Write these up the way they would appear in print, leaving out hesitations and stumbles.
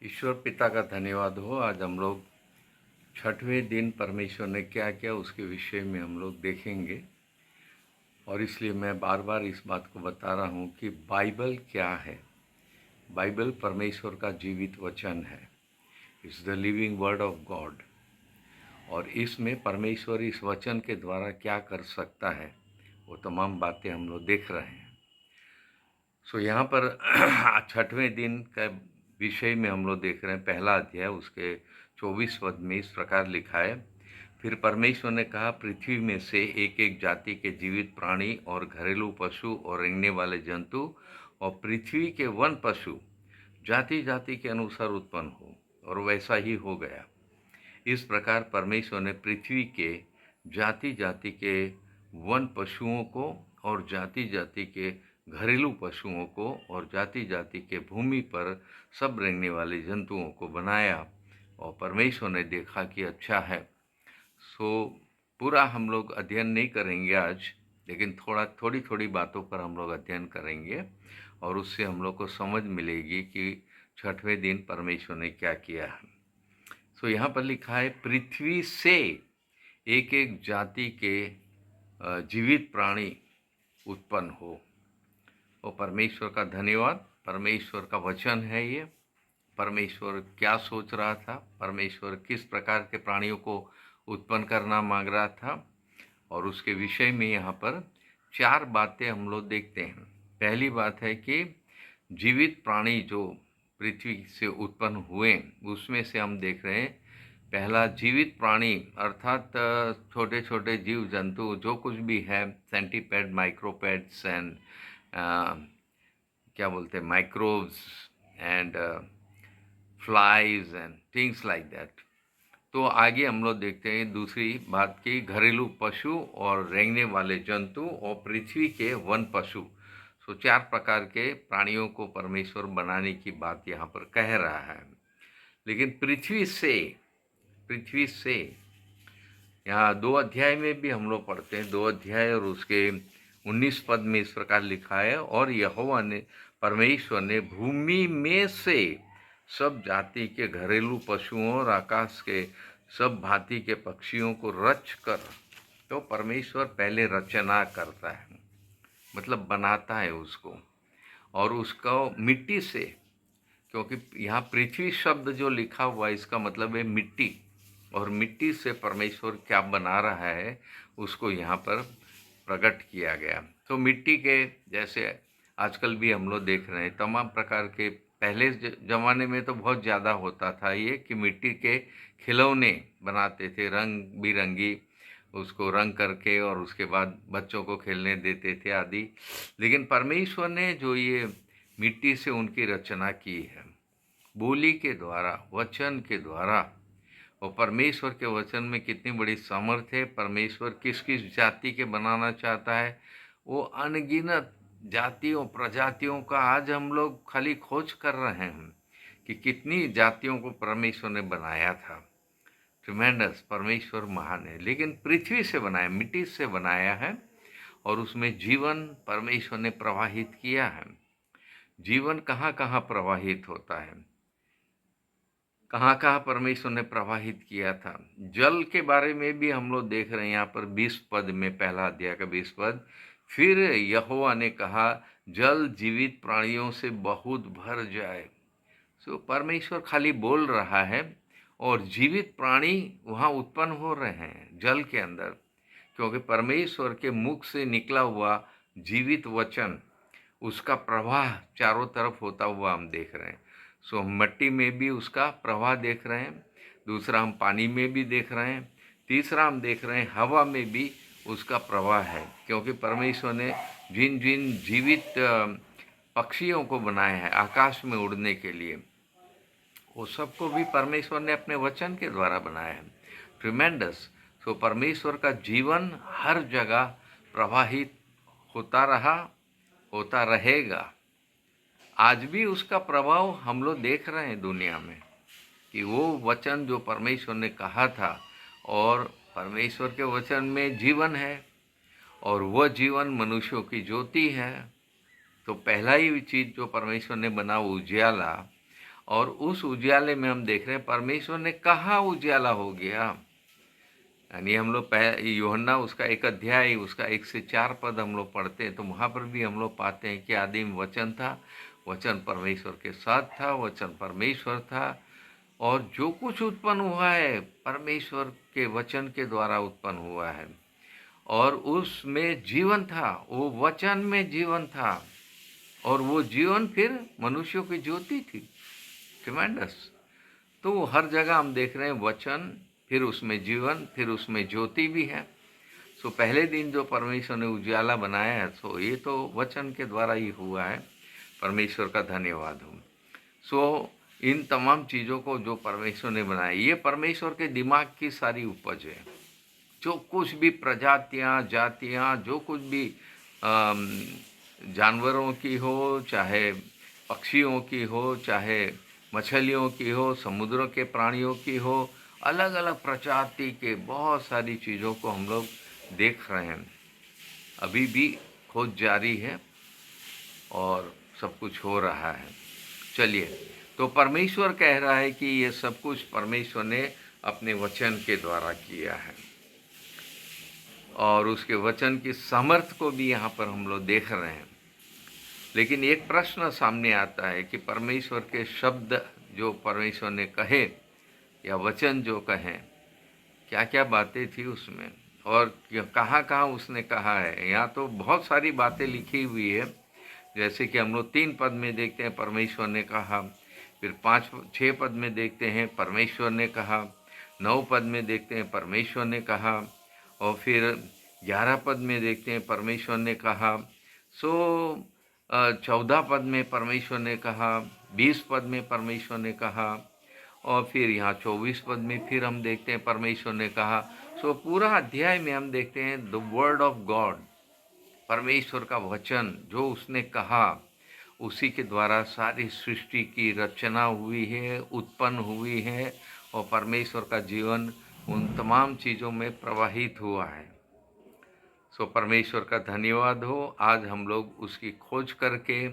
ईश्वर पिता का धन्यवाद हो। आज हम लोग छठवें दिन परमेश्वर ने क्या किया उसके विषय में हम लोग देखेंगे। और इसलिए मैं बार बार इस बात को बता रहा हूँ कि बाइबल क्या है। बाइबल परमेश्वर का जीवित वचन है। It's the living word of God. और इसमें परमेश्वर इस वचन के द्वारा क्या कर सकता है वो तमाम बातें हम लोग देख रहे हैं। सो यहाँ पर छठवें दिन का विषय में हम लोग देख रहे हैं। पहला अध्याय उसके 24 पद में इस प्रकार लिखा है, फिर परमेश्वर ने कहा, पृथ्वी में से एक एक जाति के जीवित प्राणी और घरेलू पशु और रेंगने वाले जंतु और पृथ्वी के वन पशु जाति जाति के अनुसार उत्पन्न हो। और वैसा ही हो गया। इस प्रकार परमेश्वर ने पृथ्वी के जाति जाति के वन पशुओं को और जाति जाति के घरेलू पशुओं को और जाति जाति के भूमि पर सब रेंगने वाले जंतुओं को बनाया। और परमेश्वर ने देखा कि अच्छा है। सो पूरा हम लोग अध्ययन नहीं करेंगे आज, लेकिन थोड़ी थोड़ी बातों पर हम लोग अध्ययन करेंगे और उससे हम लोग को समझ मिलेगी कि छठवें दिन परमेश्वर ने क्या किया है। सो यहाँ पर लिखा है, पृथ्वी से एक एक जाति के जीवित प्राणी उत्पन्न हो। और परमेश्वर का धन्यवाद। परमेश्वर का वचन है ये। परमेश्वर क्या सोच रहा था, परमेश्वर किस प्रकार के प्राणियों को उत्पन्न करना मांग रहा था, और उसके विषय में यहाँ पर 4 बातें हम लोग देखते हैं। पहली बात है कि जीवित प्राणी जो पृथ्वी से उत्पन्न हुए उसमें से हम देख रहे हैं, पहला जीवित प्राणी अर्थात छोटे छोटे जीव जंतु जो कुछ भी है, सेंटीपेड, माइक्रोपेड्स एंड क्या बोलते हैं, microbes and flies and things like that. तो आगे हम लोग देखते हैं दूसरी बात की, घरेलू पशु और रेंगने वाले जंतु और पृथ्वी के वन पशु। सो 4 प्रकार के प्राणियों को परमेश्वर बनाने की बात यहाँ पर कह रहा है। लेकिन पृथ्वी से यहाँ 2 अध्याय में भी हम लोग पढ़ते हैं, 2 अध्याय और उसके 19 पद में इस प्रकार लिखा है, और यहोवा ने परमेश्वर ने भूमि में से सब जाति के घरेलू पशुओं और आकाश के सब भांति के पक्षियों को रच कर। तो परमेश्वर पहले रचना करता है, मतलब बनाता है उसको, और उसको मिट्टी से, क्योंकि यहाँ पृथ्वी शब्द जो लिखा हुआ है इसका मतलब है मिट्टी, और मिट्टी से परमेश्वर क्या बना रहा है उसको यहाँ पर प्रकट किया गया। तो मिट्टी के जैसे आजकल भी हम लोग देख रहे हैं तमाम प्रकार के, पहले ज़माने में तो बहुत ज़्यादा होता था ये कि मिट्टी के खिलौने बनाते थे, रंग बिरंगी, उसको रंग करके और उसके बाद बच्चों को खेलने देते थे आदि। लेकिन परमेश्वर ने जो ये मिट्टी से उनकी रचना की है, बोली के द्वारा, वचन के द्वारा, और परमेश्वर के वचन में कितनी बड़ी सामर्थ्य है। परमेश्वर किस किस जाति के बनाना चाहता है, वो अनगिनत जातियों प्रजातियों का आज हम लोग खाली खोज कर रहे हैं कि कितनी जातियों को परमेश्वर ने बनाया था। ट्रिमेंडस, परमेश्वर महान है। लेकिन पृथ्वी से बनाया, मिट्टी से बनाया है, और उसमें जीवन परमेश्वर ने प्रवाहित किया है। जीवन कहाँ कहाँ प्रवाहित होता है, कहाँ कहाँ परमेश्वर ने प्रवाहित किया था। जल के बारे में भी हम लोग देख रहे हैं यहाँ पर 20 पद में, पहला अध्याय का 20 पद, फिर यहोवा ने कहा, जल जीवित प्राणियों से बहुत भर जाए। सो परमेश्वर खाली बोल रहा है और जीवित प्राणी वहाँ उत्पन्न हो रहे हैं जल के अंदर, क्योंकि परमेश्वर के मुख से निकला हुआ जीवित वचन, उसका प्रवाह चारों तरफ होता हुआ हम देख रहे हैं। सो हम मिट्टी में भी उसका प्रवाह देख रहे हैं, दूसरा हम पानी में भी देख रहे हैं, तीसरा हम देख रहे हैं हवा में भी उसका प्रवाह है, क्योंकि परमेश्वर ने जिन जिन जीवित पक्षियों को बनाया है आकाश में उड़ने के लिए, वो सबको भी परमेश्वर ने अपने वचन के द्वारा बनाया है। ट्रिमेंडस। सो परमेश्वर का जीवन हर जगह प्रवाहित होता रहा, होता रहेगा। आज भी उसका प्रभाव हम लोग देख रहे हैं दुनिया में, कि वो वचन जो परमेश्वर ने कहा था, और परमेश्वर के वचन में जीवन है, और वह जीवन मनुष्यों की ज्योति है। तो पहला ही चीज़ जो परमेश्वर ने बना उजियाला, और उस उजियाले में हम देख रहे हैं परमेश्वर ने कहाँ उजियाला हो गया। यानी हम लोग यूहन्ना उसका 1 अध्याय उसका 1 से 4 पद हम लोग पढ़ते हैं, तो वहाँ पर भी हम लोग पाते हैं कि आदि में वचन था, वचन परमेश्वर के साथ था, वचन परमेश्वर था, और जो कुछ उत्पन्न हुआ है परमेश्वर के वचन के द्वारा उत्पन्न हुआ है, और उसमें जीवन था, वो वचन में जीवन था, और वो जीवन फिर मनुष्यों की ज्योति थी। ट्रिमेंडस। तो हर जगह हम देख रहे हैं वचन, फिर उसमें जीवन, फिर उसमें ज्योति भी है। सो पहले दिन जो परमेश्वर ने उजियाला बनाया है, सो ये तो वचन के द्वारा ही हुआ है। परमेश्वर का धन्यवाद हो। सो इन तमाम चीज़ों को जो परमेश्वर ने बनाया, ये परमेश्वर के दिमाग की सारी उपज है। जो कुछ भी प्रजातियाँ, जातियाँ, जो कुछ भी जानवरों की हो, चाहे पक्षियों की हो, चाहे मछलियों की हो, समुद्रों के प्राणियों की हो, अलग अलग प्रजाति के बहुत सारी चीज़ों को हम लोग देख रहे हैं। अभी भी खोज जारी है और सब कुछ हो रहा है। चलिए, तो परमेश्वर कह रहा है कि ये सब कुछ परमेश्वर ने अपने वचन के द्वारा किया है, और उसके वचन की सामर्थ्य को भी यहाँ पर हम लोग देख रहे हैं। लेकिन एक प्रश्न सामने आता है कि परमेश्वर के शब्द जो परमेश्वर ने कहे, या वचन जो कहें, क्या क्या बातें थी उसमें, और कहाँ कहाँ उसने कहा है। यहाँ तो बहुत सारी बातें लिखी हुई है, जैसे कि हम लोग 3 पद में देखते हैं परमेश्वर ने कहा, फिर 5-6 पद में देखते हैं परमेश्वर ने कहा, 9 पद में देखते हैं परमेश्वर ने कहा, और फिर 11 पद में देखते हैं परमेश्वर ने कहा। सो 14 पद में परमेश्वर ने कहा, 20 पद में परमेश्वर ने कहा, और फिर यहाँ 24 पद में फिर हम देखते हैं परमेश्वर ने कहा। सो पूरा अध्याय में हम देखते हैं द वर्ड ऑफ गॉड, परमेश्वर का वचन जो उसने कहा, उसी के द्वारा सारी सृष्टि की रचना हुई है, उत्पन्न हुई है, और परमेश्वर का जीवन उन तमाम चीज़ों में प्रवाहित हुआ है। सो परमेश्वर का धन्यवाद हो। आज हम लोग उसकी खोज करके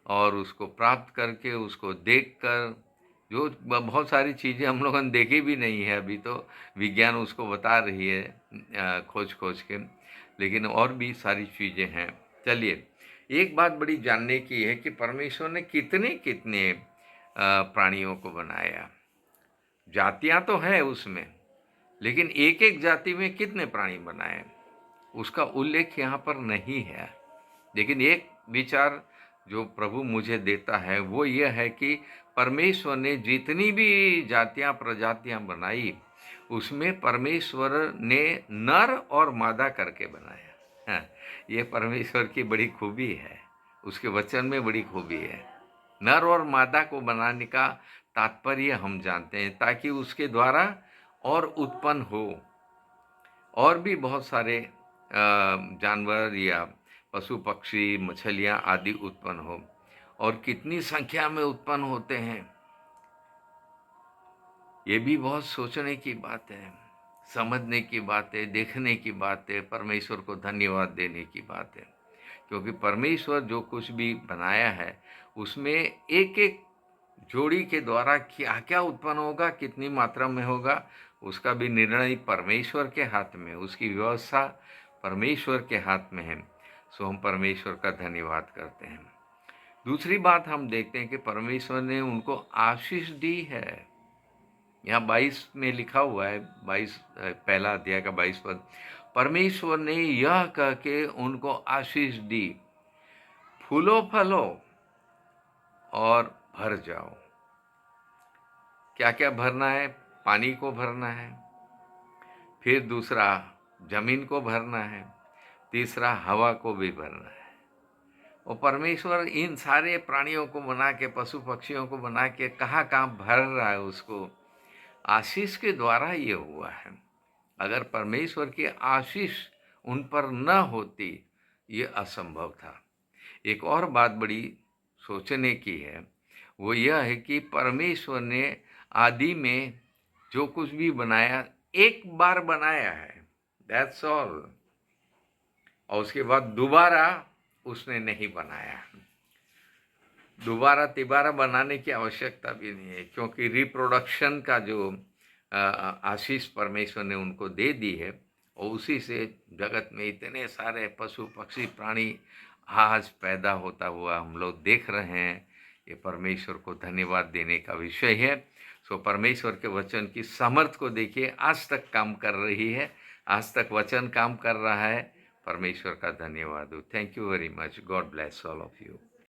और उसको प्राप्त करके, उसको देखकर, जो बहुत सारी चीज़ें हम लोगों ने देखी भी नहीं है, अभी तो विज्ञान उसको बता रही है खोज के, लेकिन और भी सारी चीज़ें हैं। चलिए, एक बात बड़ी जानने की है कि परमेश्वर ने कितने कितने प्राणियों को बनाया। जातियां तो हैं उसमें, लेकिन एक एक जाति में कितने प्राणी बनाए उसका उल्लेख यहाँ पर नहीं है। लेकिन एक विचार जो प्रभु मुझे देता है वो यह है कि परमेश्वर ने जितनी भी जातियां प्रजातियां बनाई, उसमें परमेश्वर ने नर और मादा करके बनाया। हाँ, ये परमेश्वर की बड़ी खूबी है, उसके वचन में बड़ी खूबी है। नर और मादा को बनाने का तात्पर्य हम जानते हैं, ताकि उसके द्वारा और उत्पन्न हो, और भी बहुत सारे जानवर या पशु पक्षी, मछलियाँ आदि उत्पन्न हो, और कितनी संख्या में उत्पन्न होते हैं, ये भी बहुत सोचने की बात है, समझने की बात है, देखने की बात है, परमेश्वर को धन्यवाद देने की बात है। क्योंकि परमेश्वर जो कुछ भी बनाया है, उसमें एक एक जोड़ी के द्वारा क्या क्या उत्पन्न होगा, कितनी मात्रा में होगा, उसका भी निर्णय परमेश्वर के हाथ में, उसकी व्यवस्था परमेश्वर के हाथ में है। सो हम परमेश्वर का धन्यवाद करते हैं। दूसरी बात हम देखते हैं कि परमेश्वर ने उनको आशीष दी है। यहाँ 22 में लिखा हुआ है, 22 पहला अध्याय का 22 पद, परमेश्वर ने यह कह के उनको आशीष दी, फूलो फलो और भर जाओ। क्या क्या भरना है? पानी को भरना है, फिर दूसरा जमीन को भरना है, तीसरा हवा को भी भरना है। और परमेश्वर इन सारे प्राणियों को बना के, पशु पक्षियों को बना के कहाँ कहाँ भर रहा है उसको, आशीष के द्वारा ये हुआ है। अगर परमेश्वर की आशीष उन पर न होती, ये असंभव था। एक और बात बड़ी सोचने की है, वो यह है कि परमेश्वर ने आदि में जो कुछ भी बनाया, एक बार बनाया है, दैट्स ऑल, और उसके बाद दोबारा उसने नहीं बनाया। दोबारा तिबारा बनाने की आवश्यकता भी नहीं है, क्योंकि रिप्रोडक्शन का जो आशीष परमेश्वर ने उनको दे दी है, और उसी से जगत में इतने सारे पशु पक्षी प्राणी आज पैदा होता हुआ हम लोग देख रहे हैं। ये परमेश्वर को धन्यवाद देने का विषय है। सो परमेश्वर के वचन की सामर्थ को देखिए, आज तक काम कर रही है, आज तक वचन काम कर रहा है। परमेश्वर का धन्यवाद हो। Thank you very much. God bless all of you.